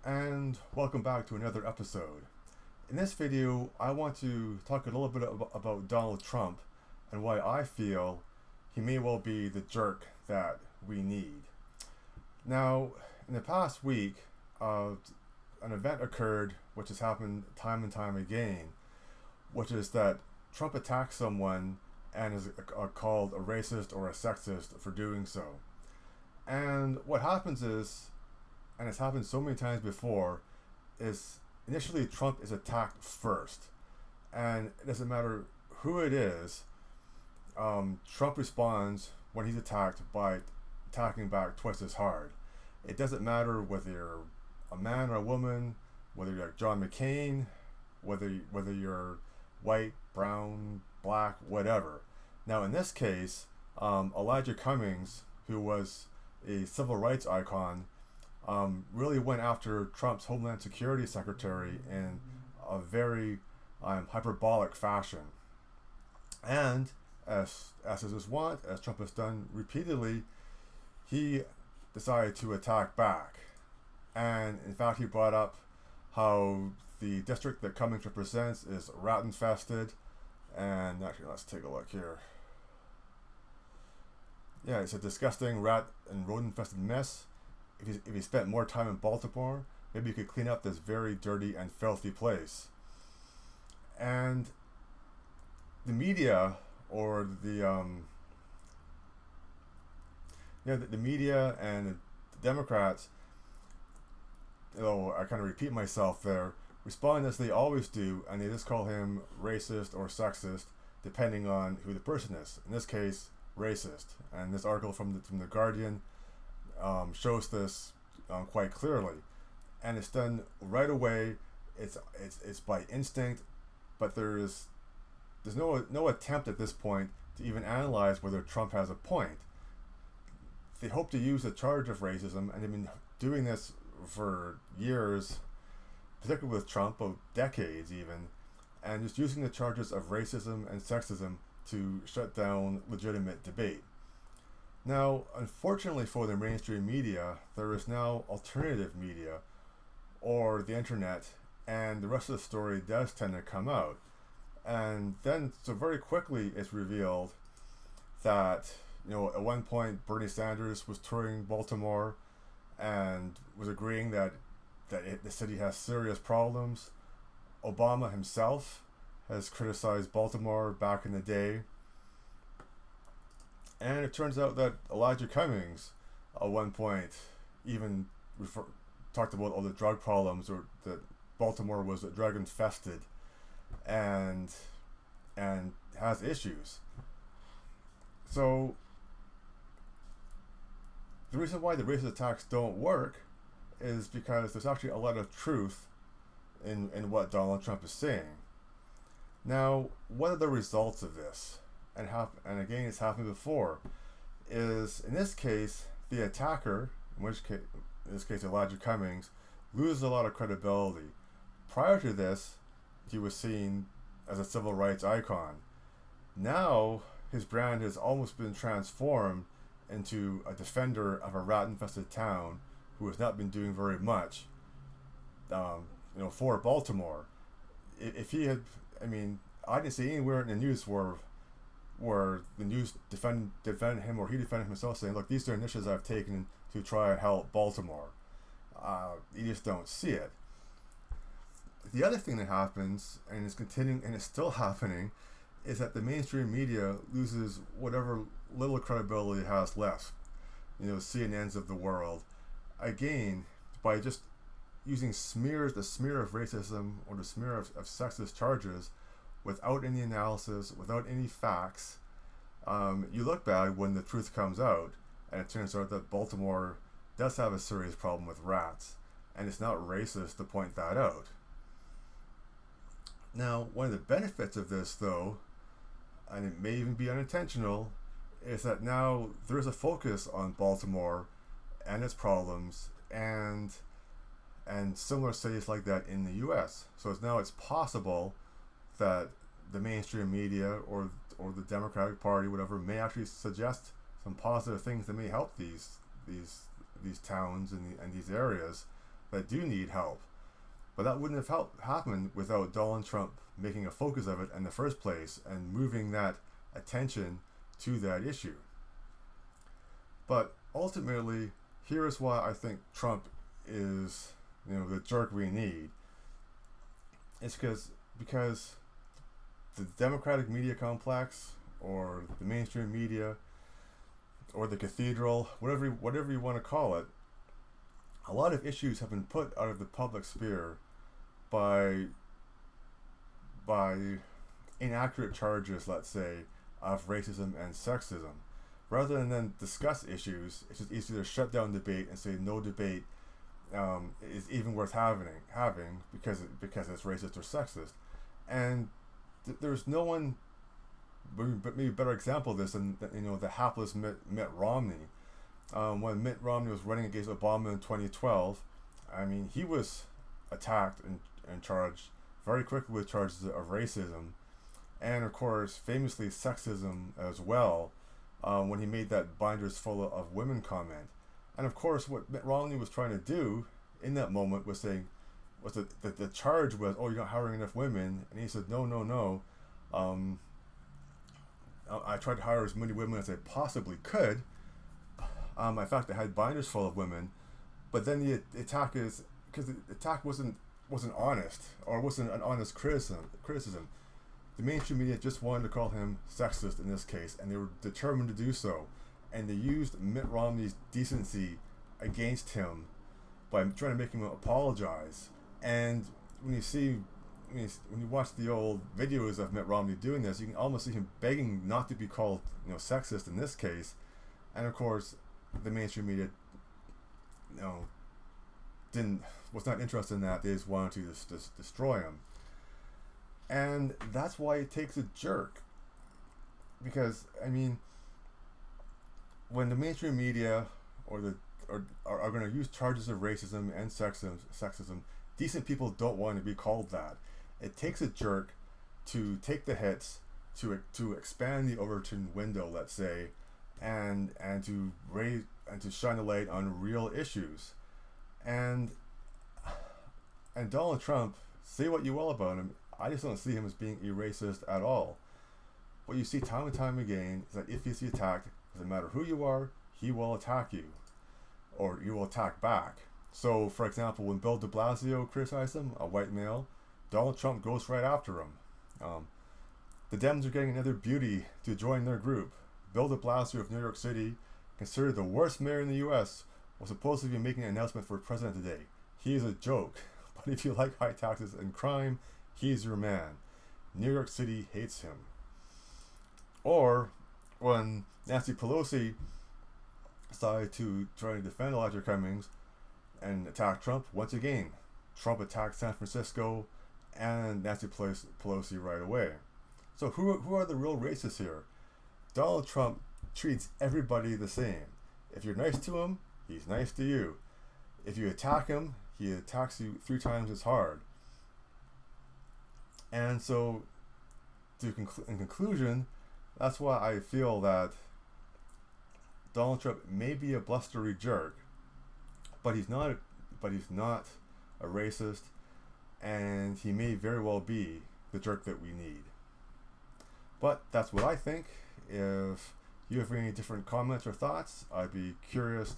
And welcome back to another episode. In this video, I want to talk a little bit about Donald Trump and why I feel he may well be the jerk that we need. Now, in the past week, an event occurred which has happened time and time again, which is that Trump attacks someone and is called a racist or a sexist for doing so. And what happens is, and it's happened so many times before, is initially Trump is attacked first. And it doesn't matter who it is, Trump responds when he's attacked by attacking back twice as hard. It doesn't matter whether you're a man or a woman, whether you're John McCain, whether you're white, brown, black, whatever. Now, in this case, Elijah Cummings, who was a civil rights icon, really went after Trump's Homeland Security Secretary in a very hyperbolic fashion. And as is his wont, as Trump has done repeatedly, he decided to attack back. And in fact, he brought up how the district that Cummings represents is rat infested. And actually, let's take a look here. Yeah, it's a disgusting rat and rodent infested mess. If he spent more time in Baltimore, maybe he could clean up this very dirty and filthy place. And the media, or the media and the Democrats, I kind of repeat myself there, respond as they always do, and they just call him racist or sexist, depending on who the person is. In this case, racist. And this article from the Guardian shows this quite clearly, and it's done right away. It's by instinct, but there's no attempt at this point to even analyze whether Trump has a point. They hope to use the charge of racism, and they've been doing this for years, particularly with Trump, of decades even, and just using the charges of racism and sexism to shut down legitimate debate. Now, unfortunately for the mainstream media, there is now alternative media, or the internet, and the rest of the story does tend to come out. And then, so very quickly, it's revealed that, at one point, Bernie Sanders was touring Baltimore and was agreeing that the city has serious problems. Obama himself has criticized Baltimore back in the day. And it turns out that Elijah Cummings, at one point, even talked about all the drug problems, or that Baltimore was drug infested, and has issues. So the reason why the racist attacks don't work is because there's actually a lot of truth in what Donald Trump is saying. Now, what are the results of this? And again, it's happened before, is in this case, the attacker, in this case Elijah Cummings, loses a lot of credibility. Prior to this, he was seen as a civil rights icon. Now, his brand has almost been transformed into a defender of a rat-infested town who has not been doing very much, for Baltimore. If he had, I didn't see anywhere in the news where the news defended him, or he defended himself, saying, "Look, these are initiatives I've taken to try and help Baltimore." You just don't see it. The other thing that happens, and is continuing, and it's still happening, is that the mainstream media loses whatever little credibility it has left. CNNs of the world, again, by just using the smear of racism or the smear of sexist charges, without any analysis, without any facts. You look bad when the truth comes out, and it turns out that Baltimore does have a serious problem with rats, and it's not racist to point that out. Now, one of the benefits of this, though, and it may even be unintentional, is that now there's a focus on Baltimore and its problems, and similar cities like that in the U.S. So it's possible that the mainstream media or the Democratic Party, whatever, may actually suggest some positive things that may help these towns and these areas that do need help. But that wouldn't have happened without Donald Trump making a focus of it in the first place and moving that attention to that issue. But ultimately, here is why I think Trump is, the jerk we need. It's because the Democratic media complex, or the mainstream media, or the cathedral, whatever you want to call it, a lot of issues have been put out of the public sphere by inaccurate charges, let's say, of racism and sexism. Rather than then discuss issues, it's just easier to shut down debate and say no debate is even worth having because it's racist or sexist. And there's no one, but maybe a better example of this than the hapless Mitt Romney. When Mitt Romney was running against Obama in 2012, I mean, he was attacked and charged very quickly with charges of racism, and of course, famously sexism as well, when he made that "binders full of women" comment. And of course, what Mitt Romney was trying to do in that moment was saying, the charge was, oh, you're not hiring enough women, and he said, no. I tried to hire as many women as I possibly could. In fact, I had binders full of women, but then the attack is because the attack wasn't honest, or wasn't an honest criticism. The mainstream media just wanted to call him sexist in this case, and they were determined to do so, and they used Mitt Romney's decency against him by trying to make him apologize. And when you watch the old videos of Mitt Romney doing this, you can almost see him begging not to be called sexist in this case. And of course, the mainstream media was not interested in that. They just wanted to destroy him. And that's why it takes a jerk. Because, I mean, when the mainstream media are going to use charges of racism and sexism, decent people don't want to be called that. It takes a jerk to take the hits, to expand the Overton window, let's say, and to raise and to shine a light on real issues. And Donald Trump, say what you will about him, I just don't see him as being a racist at all. What you see time and time again is that if he's attacked, doesn't matter who you are, he will attack you, or you will attack back. So, for example, when Bill de Blasio criticized him, a white male, Donald Trump goes right after him. The Dems are getting another beauty to join their group. Bill de Blasio of New York City, considered the worst mayor in the U.S., was supposed to be making an announcement for president today. He is a joke, but if you like high taxes and crime, he's your man. New York City hates him. Or when Nancy Pelosi decided to try to defend Elijah Cummings and attack Trump, once again, Trump attacked San Francisco and Nancy Pelosi right away. So who are the real racists here? Donald Trump treats everybody the same. If you're nice to him, he's nice to you. If you attack him, he attacks you 3 times as hard. And so, in conclusion, that's why I feel that Donald Trump may be a blustery jerk, but he's not a racist, and he may very well be the jerk that we need. But that's what I think. If you have any different comments or thoughts, I'd be curious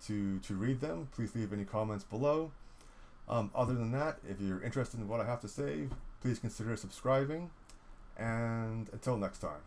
to read them. Please leave any comments below. Other than that, if you're interested in what I have to say, please consider subscribing. And until next time.